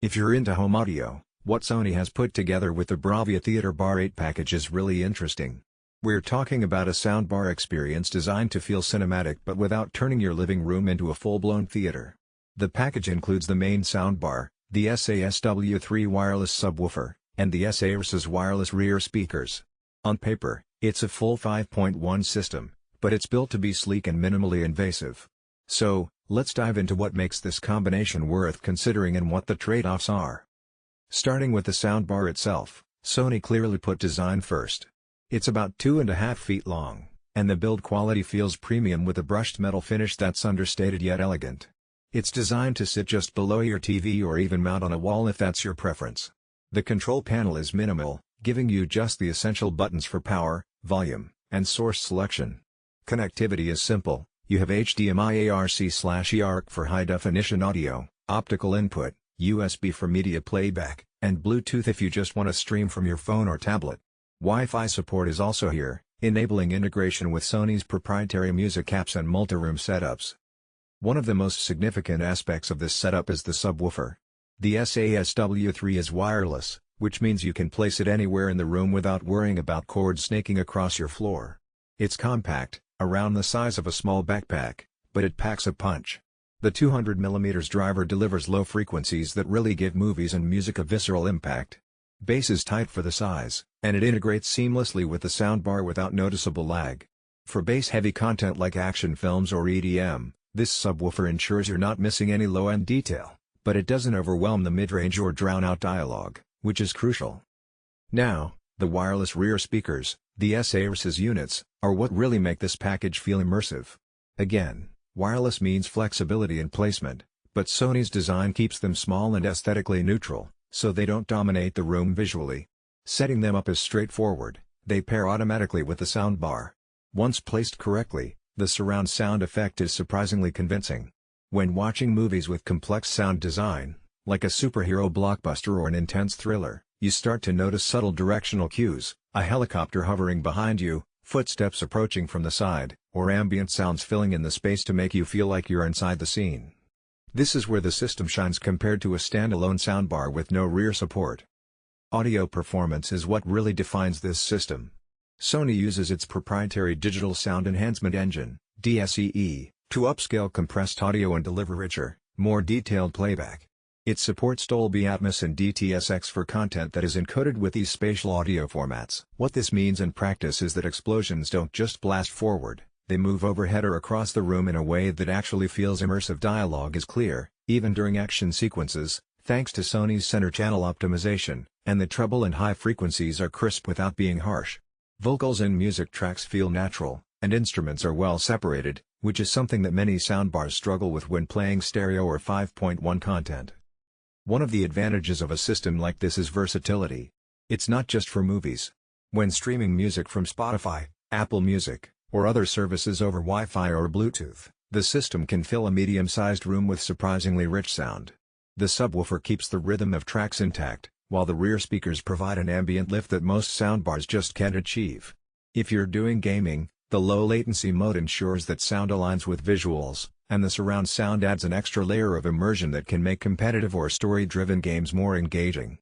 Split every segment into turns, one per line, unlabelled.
If you're into home audio, what Sony has put together with the BRAVIA Theater Bar 8 package is really interesting. We're talking about a soundbar experience designed to feel cinematic but without turning your living room into a full-blown theater. The package includes the main soundbar, the SA-SW3 wireless subwoofer, and the SA-RS wireless rear speakers. On paper, it's a full 5.1 system, but it's built to be sleek and minimally invasive. So, let's dive into what makes this combination worth considering and what the trade-offs are. Starting with the soundbar itself, Sony clearly put design first. It's about 2.5 feet long, and the build quality feels premium with a brushed metal finish that's understated yet elegant. It's designed to sit just below your TV or even mount on a wall if that's your preference. The control panel is minimal, giving you just the essential buttons for power, volume, and source selection. Connectivity is simple. You have HDMI ARC/EARC for high-definition audio, optical input, USB for media playback, and Bluetooth if you just want to stream from your phone or tablet. Wi-Fi support is also here, enabling integration with Sony's proprietary music apps and multi-room setups. One of the most significant aspects of this setup is the subwoofer. The SA-SW3 is wireless, which means you can place it anywhere in the room without worrying about cords snaking across your floor. It's compact, around the size of a small backpack, but it packs a punch. The 200mm driver delivers low frequencies that really give movies and music a visceral impact. Bass is tight for the size, and it integrates seamlessly with the soundbar without noticeable lag. For bass-heavy content like action films or EDM, this subwoofer ensures you're not missing any low-end detail, but it doesn't overwhelm the mid-range or drown out dialogue, which is crucial. Now, the wireless rear speakers, the SA-RS units, are what really make this package feel immersive. Again, wireless means flexibility in placement, but Sony's design keeps them small and aesthetically neutral, so they don't dominate the room visually. Setting them up is straightforward. They pair automatically with the soundbar. Once placed correctly, the surround sound effect is surprisingly convincing. When watching movies with complex sound design, like a superhero blockbuster or an intense thriller, you start to notice subtle directional cues, a helicopter hovering behind you, footsteps approaching from the side, or ambient sounds filling in the space to make you feel like you're inside the scene. This is where the system shines compared to a standalone soundbar with no rear support. Audio performance is what really defines this system. Sony uses its proprietary digital sound enhancement engine, DSEE, to upscale compressed audio and deliver richer, more detailed playback. It supports Dolby Atmos and DTS for content that is encoded with these spatial audio formats. What this means in practice is that explosions don't just blast forward, they move overhead or across the room in a way that actually feels immersive. Dialogue is clear, even during action sequences, thanks to Sony's center channel optimization, and the treble and high frequencies are crisp without being harsh. Vocals in music tracks feel natural, and instruments are well separated, which is something that many soundbars struggle with when playing stereo or 5.1 content. One of the advantages of a system like this is versatility. It's not just for movies. When streaming music from Spotify, Apple Music, or other services over Wi-Fi or Bluetooth, the system can fill a medium-sized room with surprisingly rich sound. The subwoofer keeps the rhythm of tracks intact, while the rear speakers provide an ambient lift that most soundbars just can't achieve. If you're doing gaming, the low latency mode ensures that sound aligns with visuals, and the surround sound adds an extra layer of immersion that can make competitive or story-driven games more engaging.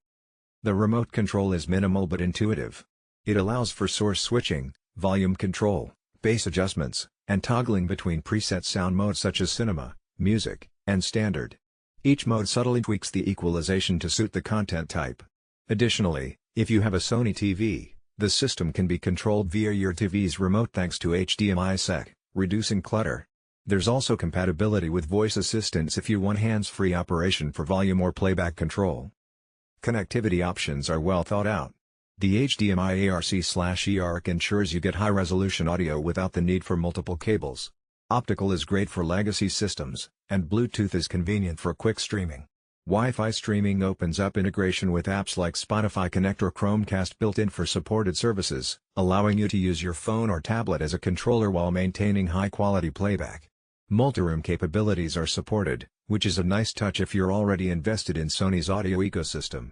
The remote control is minimal but intuitive. It allows for source switching, volume control, bass adjustments, and toggling between preset sound modes such as cinema, music, and standard. Each mode subtly tweaks the equalization to suit the content type. Additionally, if you have a Sony TV, the system can be controlled via your TV's remote thanks to HDMI SEC, reducing clutter. There's also compatibility with voice assistants if you want hands-free operation for volume or playback control. Connectivity options are well thought out. The HDMI ARC/EARC ensures you get high-resolution audio without the need for multiple cables. Optical is great for legacy systems, and Bluetooth is convenient for quick streaming. Wi-Fi streaming opens up integration with apps like Spotify Connect or Chromecast built in for supported services, allowing you to use your phone or tablet as a controller while maintaining high-quality playback. Multi-room capabilities are supported, which is a nice touch if you're already invested in Sony's audio ecosystem.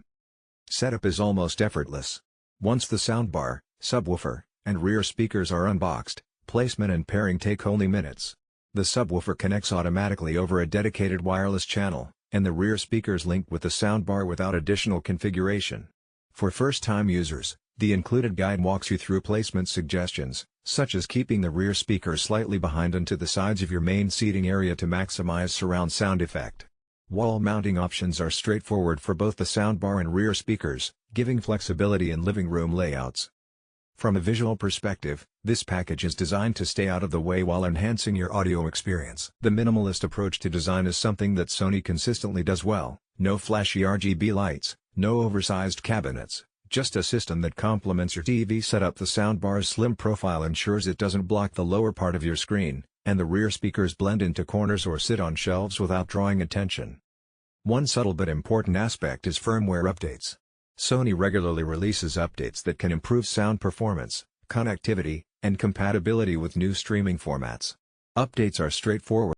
Setup is almost effortless. Once the soundbar, subwoofer, and rear speakers are unboxed, placement and pairing take only minutes. The subwoofer connects automatically over a dedicated wireless channel, and the rear speakers link with the soundbar without additional configuration. For first-time users, the included guide walks you through placement suggestions, such as keeping the rear speakers slightly behind and to the sides of your main seating area to maximize surround sound effect. Wall mounting options are straightforward for both the soundbar and rear speakers, giving flexibility in living room layouts. From a visual perspective, this package is designed to stay out of the way while enhancing your audio experience. The minimalist approach to design is something that Sony consistently does well. No flashy RGB lights, no oversized cabinets, just a system that complements your TV setup. The soundbar's slim profile ensures it doesn't block the lower part of your screen, and the rear speakers blend into corners or sit on shelves without drawing attention. One subtle but important aspect is firmware updates. Sony regularly releases updates that can improve sound performance, connectivity, and compatibility with new streaming formats. Updates are straightforward.